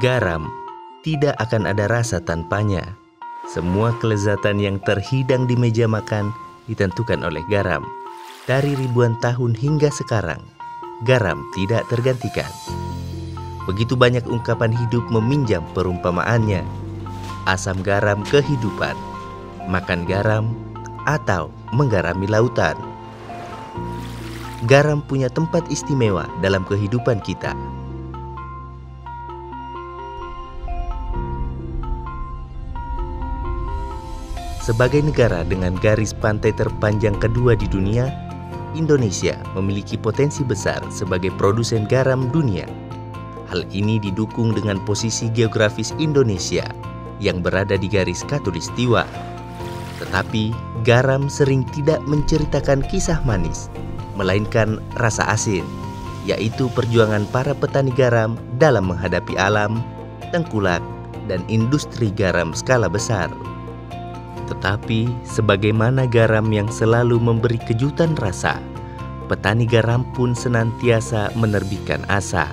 Garam tidak akan ada rasa tanpanya. Semua kelezatan yang terhidang di meja makan ditentukan oleh garam. Dari ribuan tahun hingga sekarang, garam tidak tergantikan. Begitu banyak ungkapan hidup meminjam perumpamaannya. Asam garam kehidupan, makan garam, atau menggarami lautan. Garam punya tempat istimewa dalam kehidupan kita. Sebagai negara dengan garis pantai terpanjang kedua di dunia, Indonesia memiliki potensi besar sebagai produsen garam dunia. Hal ini didukung dengan posisi geografis Indonesia yang berada di garis khatulistiwa. Tetapi, garam sering tidak menceritakan kisah manis, melainkan rasa asin, yaitu perjuangan para petani garam dalam menghadapi alam, tengkulak, dan industri garam skala besar. Tetapi, sebagaimana garam yang selalu memberi kejutan rasa, petani garam pun senantiasa menerbitkan asa.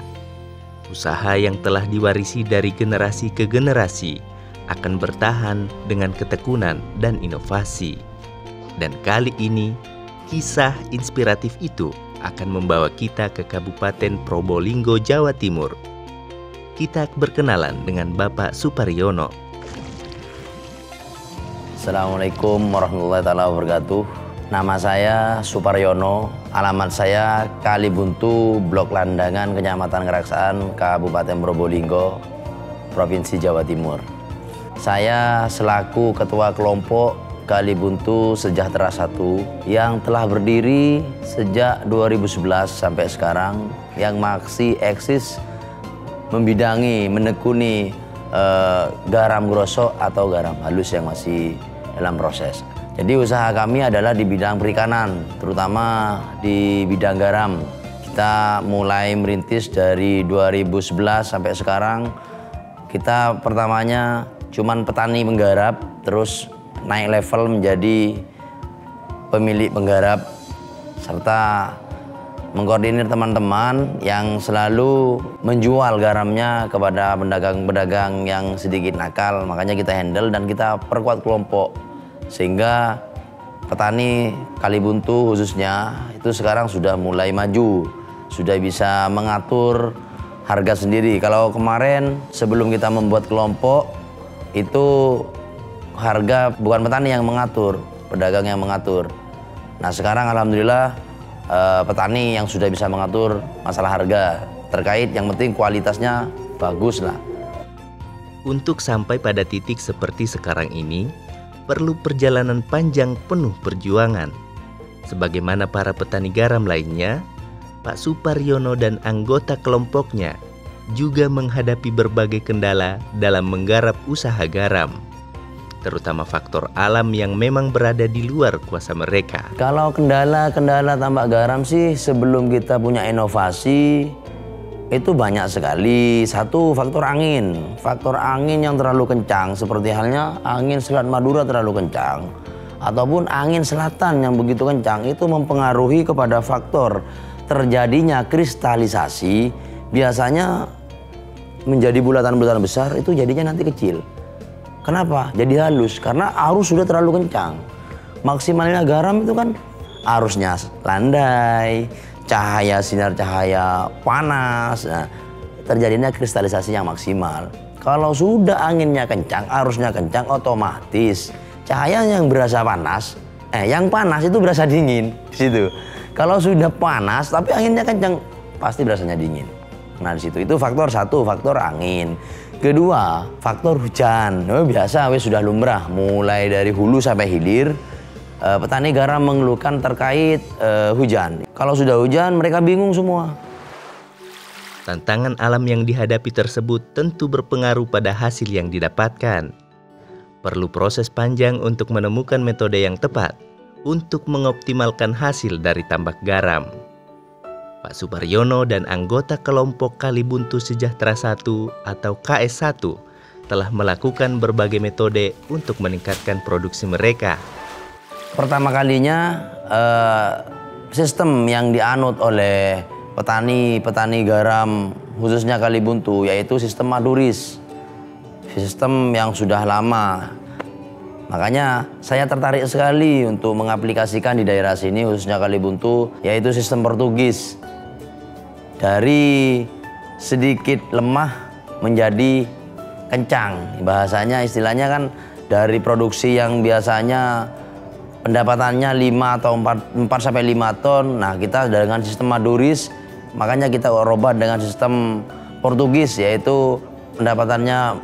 Usaha yang telah diwarisi dari generasi ke generasi akan bertahan dengan ketekunan dan inovasi. Dan kali ini, kisah inspiratif itu akan membawa kita ke Kabupaten Probolinggo, Jawa Timur. Kita berkenalan dengan Bapak Suparyono. Assalamualaikum warahmatullahi wabarakatuh. Nama saya Suparyono, alamat saya Kalibuntu, Blok Landangan, Kecamatan Keraksaan, Kabupaten Probolinggo, Provinsi Jawa Timur. Saya selaku Ketua Kelompok Kalibuntu Sejahtera 1 yang telah berdiri sejak 2011 sampai sekarang, yang masih eksis membidangi, menekuni garam grosok atau garam halus yang masih dalam proses. Jadi usaha kami adalah di bidang perikanan, terutama di bidang garam. Kita mulai merintis dari 2011 sampai sekarang. Kita pertamanya cuman petani penggarap, terus naik level menjadi pemilik penggarap, serta mengkoordinir teman-teman yang selalu menjual garamnya kepada pedagang-pedagang yang sedikit nakal. Makanya kita handle dan kita perkuat kelompok, sehingga petani Kalibuntu khususnya itu sekarang sudah mulai maju, sudah bisa mengatur harga sendiri. Kalau kemarin sebelum kita membuat kelompok itu harga bukan petani yang mengatur, pedagang yang mengatur. Nah sekarang alhamdulillah petani yang sudah bisa mengatur masalah harga terkait, yang penting kualitasnya bagus lah. Untuk sampai pada titik seperti sekarang ini, perlu perjalanan panjang penuh perjuangan. Sebagaimana para petani garam lainnya, Pak Suparyono dan anggota kelompoknya juga menghadapi berbagai kendala dalam menggarap usaha garam, terutama faktor alam yang memang berada di luar kuasa mereka. Kalau kendala tambak garam sih, sebelum kita punya inovasi itu banyak sekali. Satu, faktor angin. Faktor angin yang terlalu kencang, seperti halnya angin Selat Madura terlalu kencang, ataupun angin selatan yang begitu kencang, itu mempengaruhi kepada faktor terjadinya kristalisasi. Biasanya menjadi bulatan-bulatan besar, itu jadinya nanti kecil. Kenapa? Jadi halus, karena arus sudah terlalu kencang. Maksimalnya garam itu kan arusnya landai, cahaya, sinar cahaya panas, nah, terjadinya kristalisasi yang maksimal. Kalau sudah anginnya kencang, arusnya kencang, otomatis cahaya yang berasa panas, yang panas itu berasa dingin di situ. Kalau sudah panas tapi anginnya kencang, pasti berasanya dingin. Nah di situ itu faktor satu, faktor angin. Kedua, faktor hujan. Biasa sudah lumrah, mulai dari hulu sampai hilir. Petani garam mengeluhkan terkait hujan. Kalau sudah hujan, mereka bingung semua. Tantangan alam yang dihadapi tersebut tentu berpengaruh pada hasil yang didapatkan. Perlu proses panjang untuk menemukan metode yang tepat untuk mengoptimalkan hasil dari tambak garam. Pak Suparyono dan anggota kelompok Kalibuntu Sejahtera 1 atau KS1 telah melakukan berbagai metode untuk meningkatkan produksi mereka. Pertama kalinya sistem yang dianut oleh petani garam khususnya Kalibuntu, yaitu sistem Maduris, sistem yang sudah lama. Makanya saya tertarik sekali untuk mengaplikasikan di daerah sini khususnya Kalibuntu, yaitu sistem Portugis. Dari sedikit lemah menjadi kencang. Bahasanya istilahnya kan dari produksi yang biasanya pendapatannya 5 atau 4 sampai 5 ton. Nah, kita dengan sistem Maduris, makanya kita ubah dengan sistem Portugis, yaitu pendapatannya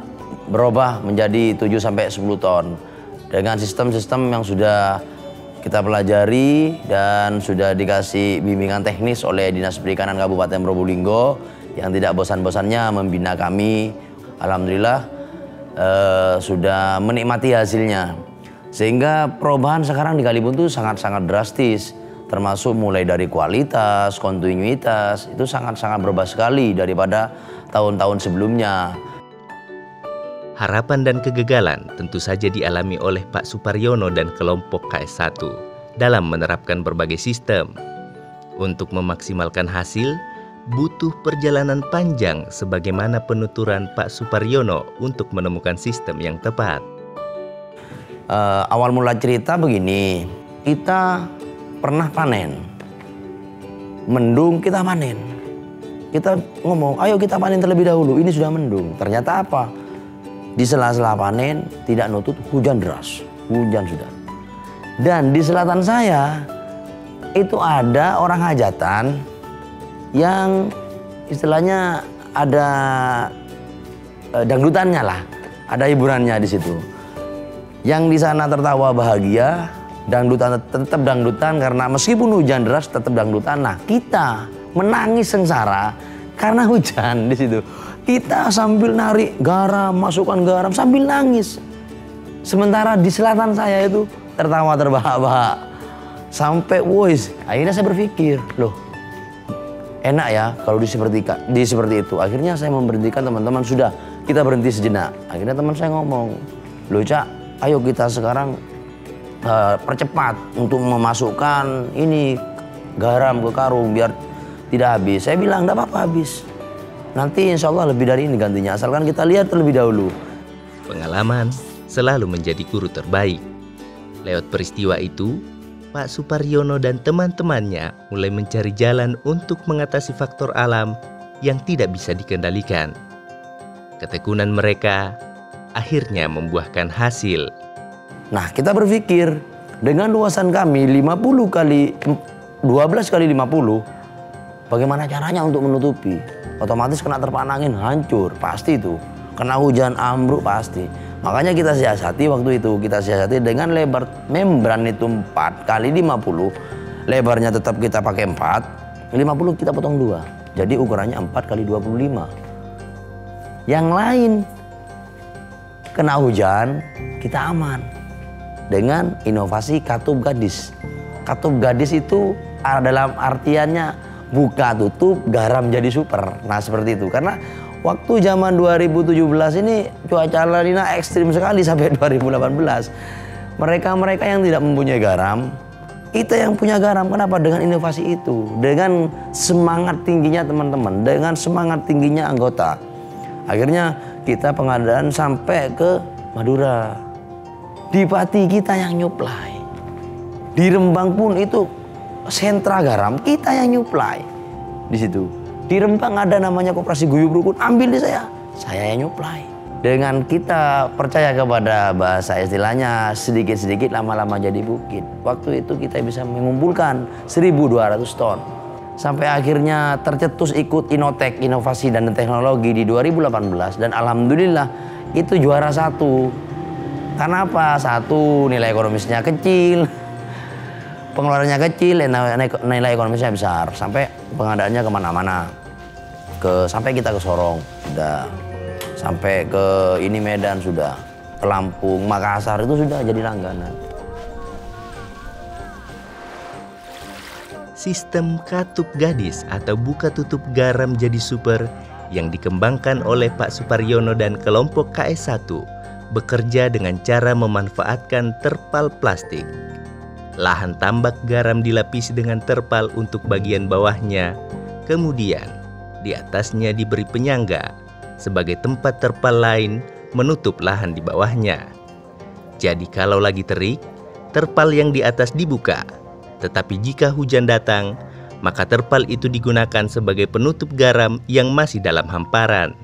berubah menjadi 7 sampai 10 ton. Dengan sistem-sistem yang sudah kita pelajari dan sudah dikasih bimbingan teknis oleh Dinas Perikanan Kabupaten Probolinggo yang tidak bosan-bosannya membina kami. Alhamdulillah sudah menikmati hasilnya. Sehingga perubahan sekarang di Kalibuntu sangat-sangat drastis. Termasuk mulai dari kualitas, kontinuitas, itu sangat-sangat berubah sekali daripada tahun-tahun sebelumnya. Harapan dan kegagalan tentu saja dialami oleh Pak Suparyono dan kelompok KS1 dalam menerapkan berbagai sistem. Untuk memaksimalkan hasil, butuh perjalanan panjang sebagaimana penuturan Pak Suparyono untuk menemukan sistem yang tepat. Awal mula cerita begini, kita pernah panen. Mendung kita panen. Kita ngomong, ayo kita panen terlebih dahulu, ini sudah mendung. Ternyata apa? Di sela-sela panen tidak nutut, hujan deras, hujan sudah. Dan di selatan saya itu ada orang hajatan yang istilahnya ada dangdutannya lah, ada hiburannya di situ. Yang di sana tertawa bahagia, dangdutan tetap dangdutan karena meskipun hujan deras tetap dangdutan. Nah, kita menangis sengsara karena hujan di situ. Kita sambil narik garam, masukkan garam sambil nangis. Sementara di selatan saya itu tertawa terbahak-bahak. Sampai wois, akhirnya saya berpikir, loh enak ya kalau di seperti itu. Akhirnya saya memberhentikan teman-teman, sudah kita berhenti sejenak. Akhirnya teman saya ngomong, loh Cak, ayo kita sekarang percepat untuk memasukkan ini garam ke karung biar tidak habis. Saya bilang enggak apa-apa habis. Nanti insya Allah lebih dari ini gantinya, asalkan kita lihat terlebih dahulu. Pengalaman selalu menjadi guru terbaik. Lewat peristiwa itu, Pak Suparyono dan teman-temannya mulai mencari jalan untuk mengatasi faktor alam yang tidak bisa dikendalikan. Ketekunan mereka akhirnya membuahkan hasil. Nah, kita berpikir dengan luasan kami 50 kali 12 kali 50, bagaimana caranya untuk menutupi? Otomatis kena terpaan angin hancur, pasti itu. Kena hujan ambruk pasti. Makanya kita siasati waktu itu, kita siasati dengan lebar membran itu 4 kali 50. Lebarnya tetap kita pakai 4, 50 kita potong 2. Jadi ukurannya 4 kali 25. Yang lain kena hujan, kita aman. Dengan inovasi katup gadis. Katup gadis itu dalam artiannya buka tutup garam jadi super. Nah seperti itu. Karena waktu zaman 2017 ini cuaca La Nina ekstrim sekali sampai 2018. Mereka-mereka yang tidak mempunyai garam, kita yang punya garam. Kenapa? Dengan inovasi itu. Dengan semangat tingginya teman-teman. Dengan semangat tingginya anggota. Akhirnya kita pengadaan sampai ke Madura. Di Pati kita yang nyuplai. Di Rembang pun itu sentra garam kita yang nyuplai di situ. Di Rembang ada namanya koperasi guyub rukun, ambil di saya yang nyuplai. Dengan kita percaya kepada bahasa istilahnya sedikit-sedikit lama-lama jadi bukit. Waktu itu kita bisa mengumpulkan 1.200 ton. Sampai akhirnya tercetus ikut Inotek, Inovasi dan Teknologi di 2018 dan alhamdulillah itu juara 1. Karena apa? 1, nilai ekonomisnya kecil. Pengeluarannya kecil, nilai ekonomisnya besar. Sampai pengadaannya kemana-mana. Sampai kita ke Sorong, sudah. Sampai ke ini Medan sudah. Ke Lampung, Makassar itu sudah jadi langganan. Sistem katup gadis atau buka tutup garam jadi super yang dikembangkan oleh Pak Suparyono dan kelompok KS1 bekerja dengan cara memanfaatkan terpal plastik. Lahan tambak garam dilapisi dengan terpal untuk bagian bawahnya, Kemudian, di atasnya diberi penyangga sebagai tempat terpal lain menutup lahan di bawahnya. Jadi kalau lagi terik, terpal yang di atas dibuka. Tetapi jika hujan datang, maka terpal itu digunakan sebagai penutup garam yang masih dalam hamparan.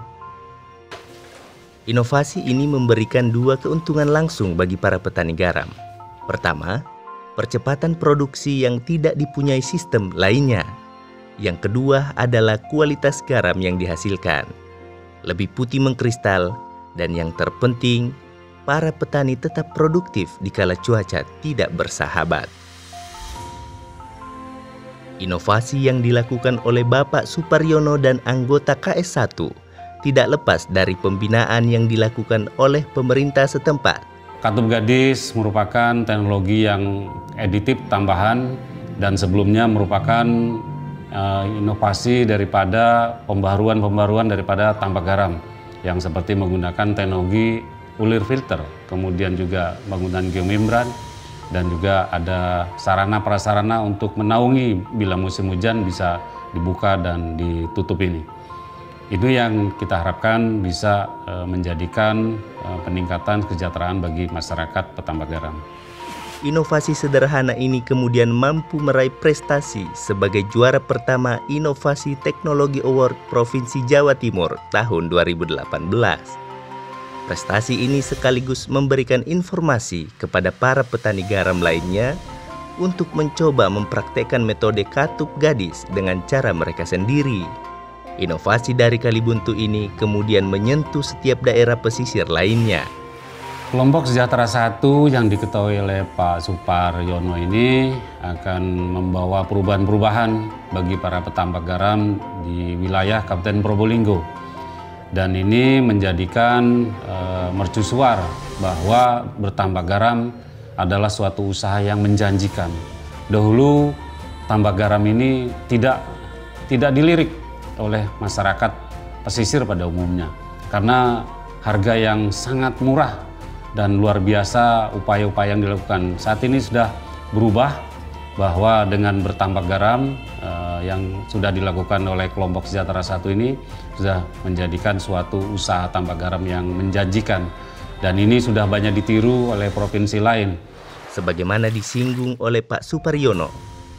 Inovasi ini memberikan dua keuntungan langsung bagi para petani garam. Pertama, percepatan produksi yang tidak dipunyai sistem lainnya. Yang kedua adalah kualitas garam yang dihasilkan. Lebih putih mengkristal, dan yang terpenting, para petani tetap produktif dikala cuaca tidak bersahabat. Inovasi yang dilakukan oleh Bapak Suparyono dan anggota KS1 tidak lepas dari pembinaan yang dilakukan oleh pemerintah setempat. Katup Gadis merupakan teknologi yang aditif tambahan dan sebelumnya merupakan inovasi daripada pembaruan daripada tambak garam yang seperti menggunakan teknologi ulir filter, kemudian juga bangunan geomembran, dan juga ada sarana prasarana untuk menaungi bila musim hujan bisa dibuka dan ditutup ini. Itu yang kita harapkan bisa menjadikan peningkatan kesejahteraan bagi masyarakat petambak garam. Inovasi sederhana ini kemudian mampu meraih prestasi sebagai juara pertama Inovasi Teknologi Award Provinsi Jawa Timur tahun 2018. Prestasi ini sekaligus memberikan informasi kepada para petani garam lainnya untuk mencoba mempraktekkan metode katup gadis dengan cara mereka sendiri. Inovasi dari Kalibuntu ini kemudian menyentuh setiap daerah pesisir lainnya. Kelompok Sejahtera 1 yang diketahui oleh Pak Suparyono ini akan membawa perubahan-perubahan bagi para petambak garam di wilayah Kabupaten Probolinggo. Dan ini menjadikan mercusuar bahwa bertambak garam adalah suatu usaha yang menjanjikan. Dahulu tambak garam ini tidak dilirik oleh masyarakat pesisir pada umumnya karena harga yang sangat murah dan luar biasa upaya-upaya yang dilakukan. Saat ini sudah berubah bahwa dengan bertambak garam yang sudah dilakukan oleh kelompok Sejahtera 1 ini sudah menjadikan suatu usaha tambak garam yang menjanjikan, dan ini sudah banyak ditiru oleh provinsi lain. Sebagaimana disinggung oleh Pak Suparyono,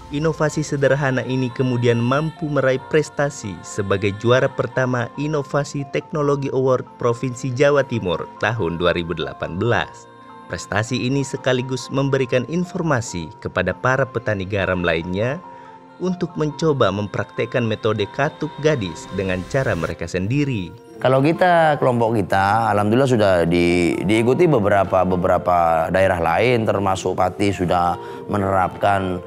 inovasi sederhana ini kemudian mampu meraih prestasi sebagai juara pertama Inovasi Teknologi Award Provinsi Jawa Timur tahun 2018. Prestasi ini sekaligus memberikan informasi kepada para petani garam lainnya untuk mencoba mempraktekkan metode katup gadis dengan cara mereka sendiri. Kalau kita, kelompok kita, alhamdulillah sudah diikuti beberapa daerah lain, termasuk Pati sudah menerapkan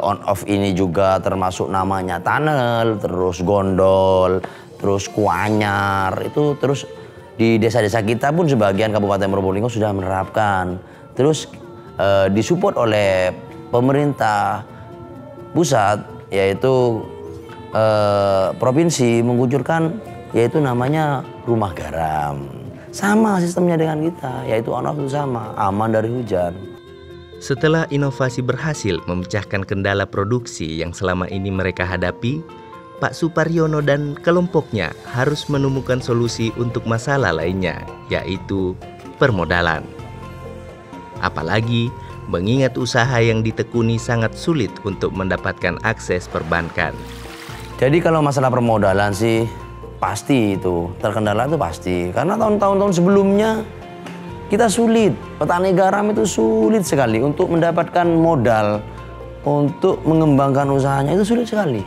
on off ini juga, termasuk namanya tunnel, terus gondol, terus kuanyar, itu terus di desa-desa kita pun sebagian Kabupaten Probolinggo sudah menerapkan. Terus disupport oleh pemerintah pusat, yaitu provinsi mengucurkan yaitu namanya rumah garam. Sama sistemnya dengan kita, yaitu on off itu sama, aman dari hujan. Setelah inovasi berhasil memecahkan kendala produksi yang selama ini mereka hadapi, Pak Suparyono dan kelompoknya harus menemukan solusi untuk masalah lainnya, yaitu permodalan. Apalagi mengingat usaha yang ditekuni sangat sulit untuk mendapatkan akses perbankan. Jadi kalau masalah permodalan sih pasti itu, terkendala itu pasti. Karena tahun-tahun sebelumnya kita sulit, petani garam itu sulit sekali untuk mendapatkan modal untuk mengembangkan usahanya, itu sulit sekali.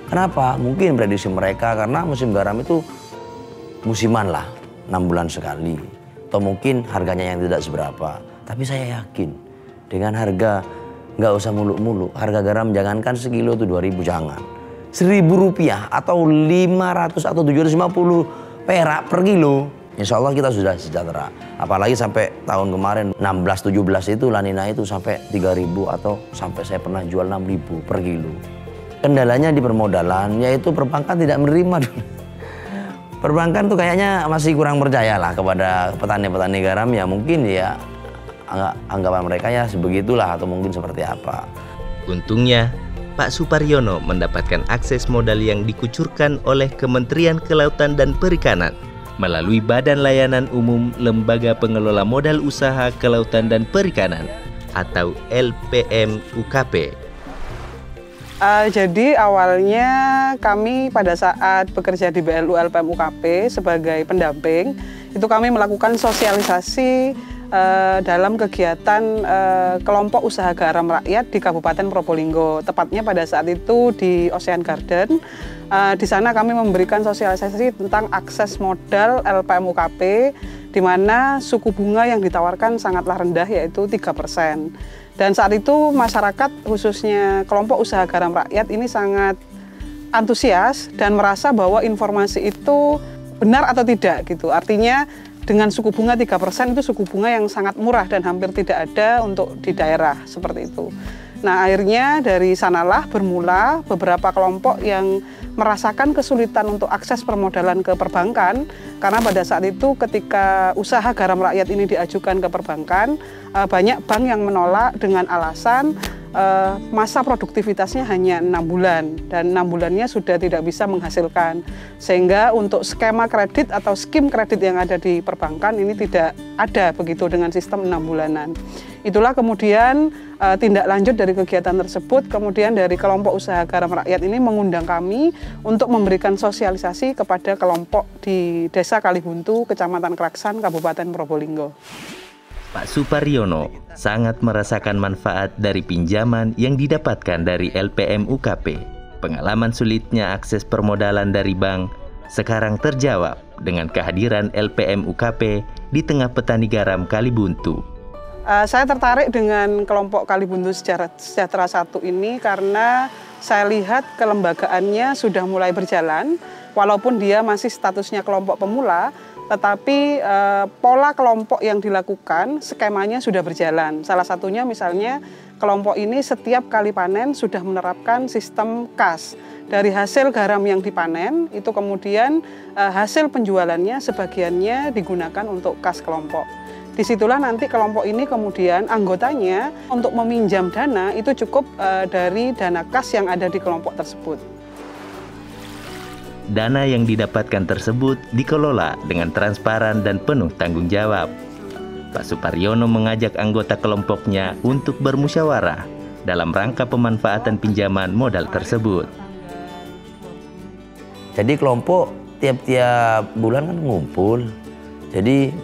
Kenapa? Mungkin prediksi mereka karena musim garam itu musiman lah, 6 bulan sekali. Atau mungkin harganya yang tidak seberapa. Tapi saya yakin dengan harga nggak usah muluk-muluk, harga garam jangankan sekilo itu 2.000, jangan. 1.000 rupiah atau 500 atau 750 perak per kilo. Insya Allah kita sudah sejahtera. Apalagi sampai tahun kemarin 16-17 itu La Nina itu sampai 3.000 atau sampai saya pernah jual 6.000 per kilo. Kendalanya di permodalan, yaitu perbankan tidak menerima. Perbankan tuh kayaknya masih kurang percaya lah kepada petani-petani garam, ya mungkin ya anggapan mereka ya sebegitulah atau mungkin seperti apa. Untungnya, Pak Suparyono mendapatkan akses modal yang dikucurkan oleh Kementerian Kelautan dan Perikanan melalui Badan Layanan Umum Lembaga Pengelola Modal Usaha Kelautan dan Perikanan atau LPM UKP. Jadi awalnya kami pada saat bekerja di BLU LPM UKP sebagai pendamping, itu kami melakukan sosialisasi dalam kegiatan kelompok usaha garam rakyat di Kabupaten Probolinggo. Tepatnya pada saat itu di Ocean Garden. Di sana kami memberikan sosialisasi tentang akses modal LPM UKP, di mana suku bunga yang ditawarkan sangatlah rendah, yaitu 3%. Dan saat itu masyarakat, khususnya kelompok usaha garam rakyat ini sangat antusias dan merasa bahwa informasi itu benar atau tidak gitu. Artinya dengan suku bunga 3% itu suku bunga yang sangat murah dan hampir tidak ada untuk di daerah seperti itu. Nah, akhirnya dari sanalah bermula beberapa kelompok yang merasakan kesulitan untuk akses permodalan ke perbankan, karena pada saat itu ketika usaha garam rakyat ini diajukan ke perbankan, banyak bank yang menolak dengan alasan masa produktivitasnya hanya 6 bulan dan 6 bulannya sudah tidak bisa menghasilkan, sehingga untuk skema kredit atau skim kredit yang ada di perbankan ini tidak ada begitu dengan sistem 6 bulanan. Itulah kemudian tindak lanjut dari kegiatan tersebut, kemudian dari kelompok usaha garam rakyat ini mengundang kami untuk memberikan sosialisasi kepada kelompok di Desa Kalibuntu, Kecamatan Kraksan, Kabupaten Probolinggo. Pak Suparyono sangat merasakan manfaat dari pinjaman yang didapatkan dari LPM UKP. Pengalaman sulitnya akses permodalan dari bank sekarang terjawab dengan kehadiran LPM UKP di tengah petani garam Kalibuntu. Saya tertarik dengan kelompok Kalibuntu Sejahtera 1 ini karena saya lihat kelembagaannya sudah mulai berjalan, walaupun dia masih statusnya kelompok pemula, tetapi pola kelompok yang dilakukan, skemanya sudah berjalan. Salah satunya misalnya kelompok ini setiap kali panen sudah menerapkan sistem kas. Dari hasil garam yang dipanen, itu kemudian hasil penjualannya sebagiannya digunakan untuk kas kelompok. Disitulah nanti kelompok ini kemudian anggotanya untuk meminjam dana itu cukup dari dana kas yang ada di kelompok tersebut. Dana yang didapatkan tersebut dikelola dengan transparan dan penuh tanggung jawab. Pak Suparyono mengajak anggota kelompoknya untuk bermusyawarah dalam rangka pemanfaatan pinjaman modal tersebut. Jadi kelompok tiap-tiap bulan kan ngumpul. Jadi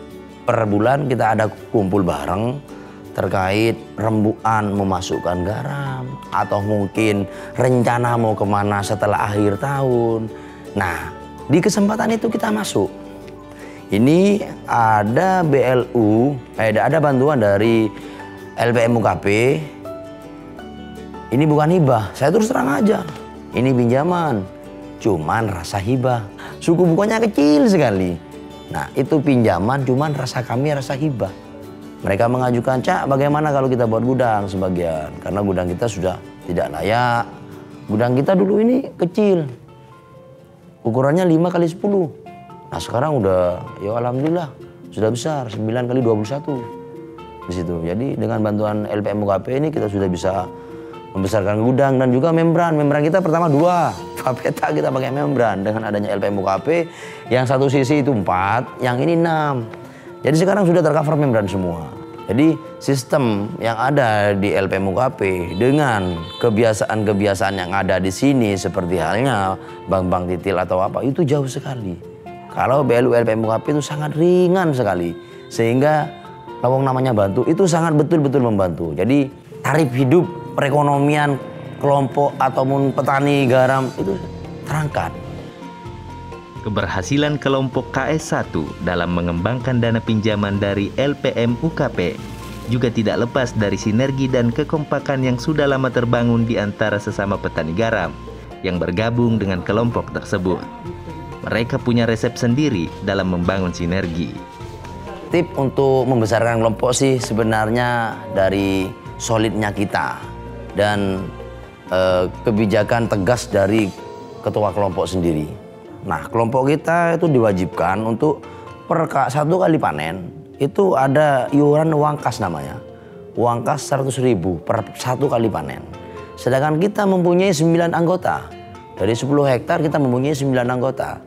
per bulan kita ada kumpul bareng terkait rembukan memasukkan garam atau mungkin rencana mau kemana setelah akhir tahun. Nah, di kesempatan itu kita masuk. Ini ada BLU, ada bantuan dari LPM UKP. Ini bukan hibah, saya terus terang aja. Ini pinjaman, cuman rasa hibah. Suku bunganya kecil sekali. Nah, itu pinjaman, cuman rasa kami rasa hibah. Mereka mengajukan, Cak, bagaimana kalau kita buat gudang sebagian? Karena gudang kita sudah tidak layak. Gudang kita dulu ini kecil. Ukurannya 5 kali 10. Nah sekarang udah, ya alhamdulillah sudah besar, 9 kali 21 di situ. Jadi dengan bantuan LPM UKP ini kita sudah bisa membesarkan gudang dan juga membran. Membran kita pertama 2, papeta kita pakai membran. Dengan adanya LPM UKP, yang satu sisi itu 4, yang ini 6. Jadi sekarang sudah tercover membran semua. Jadi sistem yang ada di LPM UKP dengan kebiasaan-kebiasaan yang ada di sini seperti halnya bank-bank titil atau apa itu jauh sekali. Kalau BLU LPM UKP itu sangat ringan sekali sehingga lawang namanya bantu itu sangat betul-betul membantu. Jadi tarif hidup perekonomian kelompok ataupun petani garam itu terangkat. Keberhasilan kelompok KS1 dalam mengembangkan dana pinjaman dari LPM UKP juga tidak lepas dari sinergi dan kekompakan yang sudah lama terbangun di antara sesama petani garam yang bergabung dengan kelompok tersebut. Mereka punya resep sendiri dalam membangun sinergi. Tip untuk membesarkan kelompok sih sebenarnya dari solidnya kita dan kebijakan tegas dari ketua kelompok sendiri. Nah, kelompok kita itu diwajibkan untuk per 1 kali panen itu ada iuran uang kas namanya. Uang kas 100.000 per 1 kali panen. Sedangkan kita mempunyai 9 anggota. Dari 10 hektar kita mempunyai 9 anggota.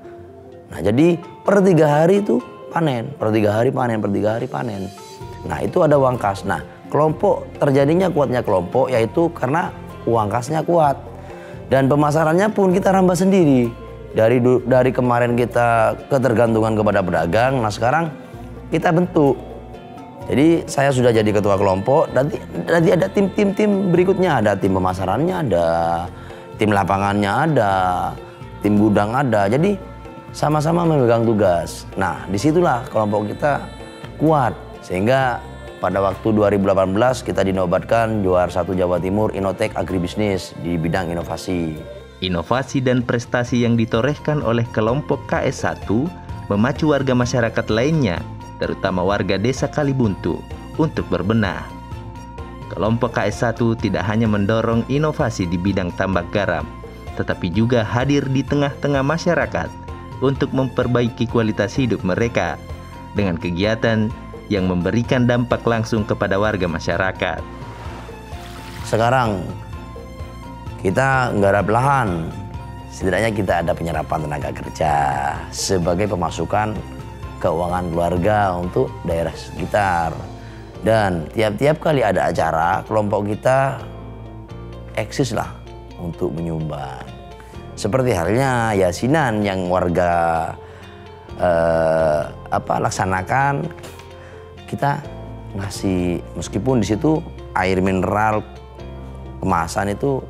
Nah, jadi per 3 hari itu panen, per 3 hari panen, per 3 hari panen. Nah, itu ada uang kas. Nah, kelompok terjadinya kuatnya kelompok yaitu karena uang kasnya kuat. Dan pemasarannya pun kita rambah sendiri. Dari kemarin kita ketergantungan kepada pedagang, nah sekarang kita bentuk. Jadi saya sudah jadi ketua kelompok, nanti ada tim berikutnya, ada tim pemasarannya, ada tim lapangannya, ada tim gudang ada. Jadi sama-sama memegang tugas. Nah, disitulah kelompok kita kuat sehingga pada waktu 2018 kita dinobatkan juara 1 Jawa Timur Innotek Agribisnis di bidang inovasi. Inovasi dan prestasi yang ditorehkan oleh kelompok KS1 memacu warga masyarakat lainnya, terutama warga desa Kalibuntu, untuk berbenah. Kelompok KS1 tidak hanya mendorong inovasi di bidang tambak garam, tetapi juga hadir di tengah-tengah masyarakat untuk memperbaiki kualitas hidup mereka dengan kegiatan yang memberikan dampak langsung kepada warga masyarakat. Sekarang kita nggarap lahan, setidaknya kita ada penyerapan tenaga kerja sebagai pemasukan keuangan keluarga untuk daerah sekitar. Dan tiap-tiap kali ada acara, kelompok kita eksis lah untuk menyumbang. Seperti halnya yasinan yang warga laksanakan, kita ngasih, meskipun di situ air mineral kemasan itu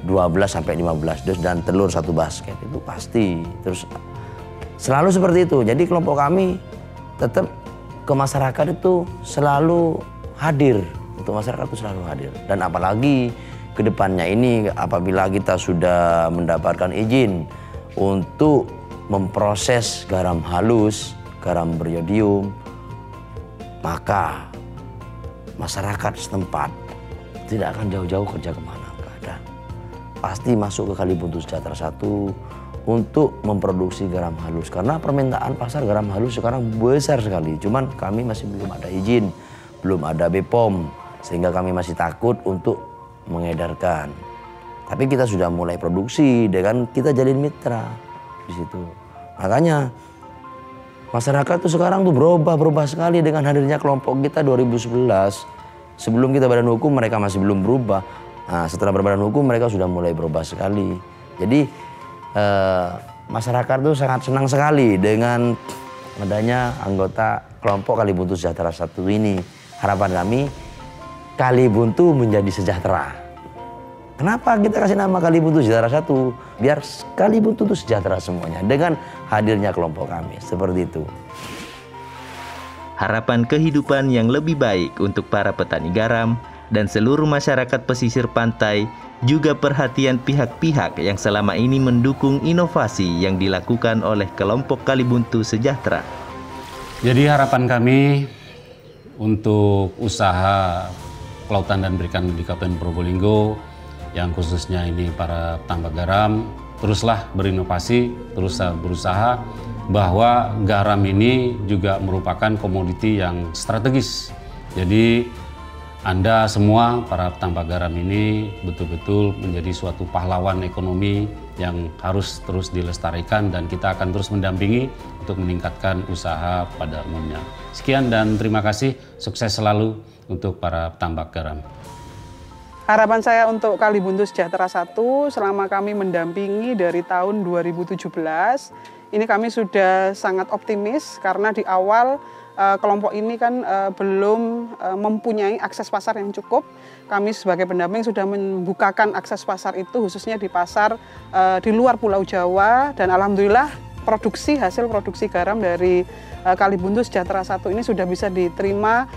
12-15 dus dan telur 1 basket itu pasti. Terus selalu seperti itu. Jadi kelompok kami tetap ke masyarakat itu selalu hadir. Untuk masyarakat itu selalu hadir. Dan apalagi ke depannya ini apabila kita sudah mendapatkan izin untuk memproses garam halus, garam beriodium, maka masyarakat setempat tidak akan jauh-jauh kerja kemana. Pasti masuk ke Kalibuntu Sejahtera 1 untuk memproduksi garam halus. Karena permintaan pasar garam halus sekarang besar sekali. Cuman kami masih belum ada izin, belum ada BPOM. Sehingga kami masih takut untuk mengedarkan. Tapi kita sudah mulai produksi dengan kita jalin mitra di situ. Makanya masyarakat tuh sekarang tuh berubah sekali dengan hadirnya kelompok kita 2011. Sebelum kita badan hukum mereka masih belum berubah. Nah, setelah berbadan hukum mereka sudah mulai berubah sekali. Jadi masyarakat tuh sangat senang sekali dengan adanya anggota kelompok Kalibuntu Sejahtera 1 ini. Harapan kami Kalibuntu menjadi sejahtera. Kenapa kita kasih nama Kalibuntu Sejahtera 1? Biar Kalibuntu itu sejahtera semuanya dengan hadirnya kelompok kami. Seperti itu. Harapan kehidupan yang lebih baik untuk para petani garam dan seluruh masyarakat pesisir pantai, juga perhatian pihak-pihak yang selama ini mendukung inovasi yang dilakukan oleh kelompok Kalibuntu Sejahtera. Jadi harapan kami untuk usaha kelautan dan perikanan di Kabupaten Probolinggo, yang khususnya ini para petambak garam, teruslah berinovasi, teruslah berusaha, bahwa garam ini juga merupakan komoditi yang strategis. Jadi Anda semua para petambak garam ini betul-betul menjadi suatu pahlawan ekonomi yang harus terus dilestarikan, dan kita akan terus mendampingi untuk meningkatkan usaha pada umumnya. Sekian dan terima kasih, sukses selalu untuk para petambak garam. Harapan saya untuk Kalibuntu Sejahtera 1 selama kami mendampingi dari tahun 2017, ini kami sudah sangat optimis karena di awal kelompok ini kan belum mempunyai akses pasar yang cukup. Kami sebagai pendamping sudah membukakan akses pasar itu khususnya di pasar di luar Pulau Jawa, dan alhamdulillah hasil produksi garam dari Kalibuntu Sejahtera 1 ini sudah bisa diterima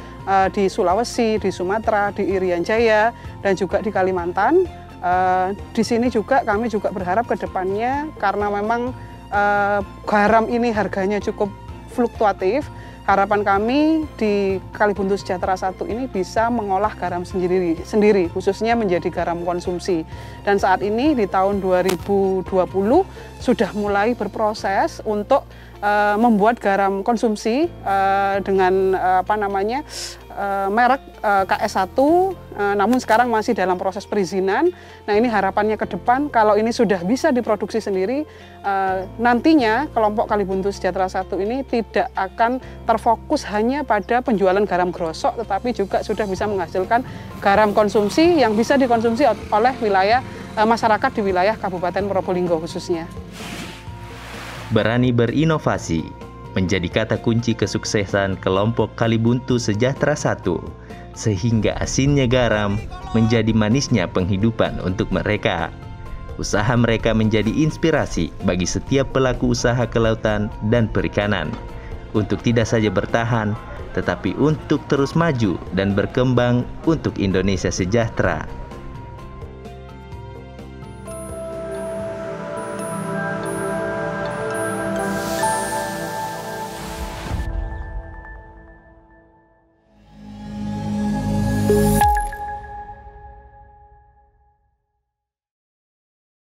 di Sulawesi, di Sumatera, di Irian Jaya, dan juga di Kalimantan. Di sini juga kami juga berharap ke depannya karena memang garam ini harganya cukup fluktuatif. Harapan kami di Kalibuntu Sejahtera 1 ini bisa mengolah garam sendiri, khususnya menjadi garam konsumsi. Dan saat ini di tahun 2020 sudah mulai berproses untuk membuat garam konsumsi dengan merek KS1, namun sekarang masih dalam proses perizinan. Nah, ini harapannya ke depan kalau ini sudah bisa diproduksi sendiri, nantinya kelompok Kalibuntu Sejahtera 1 ini tidak akan terfokus hanya pada penjualan garam grosok, tetapi juga sudah bisa menghasilkan garam konsumsi yang bisa dikonsumsi oleh wilayah masyarakat di wilayah Kabupaten Probolinggo khususnya. Berani berinovasi menjadi kata kunci kesuksesan kelompok Kalibuntu Sejahtera 1, sehingga asinnya garam menjadi manisnya penghidupan untuk mereka. Usaha mereka menjadi inspirasi bagi setiap pelaku usaha kelautan dan perikanan untuk tidak saja bertahan, tetapi untuk terus maju dan berkembang untuk Indonesia sejahtera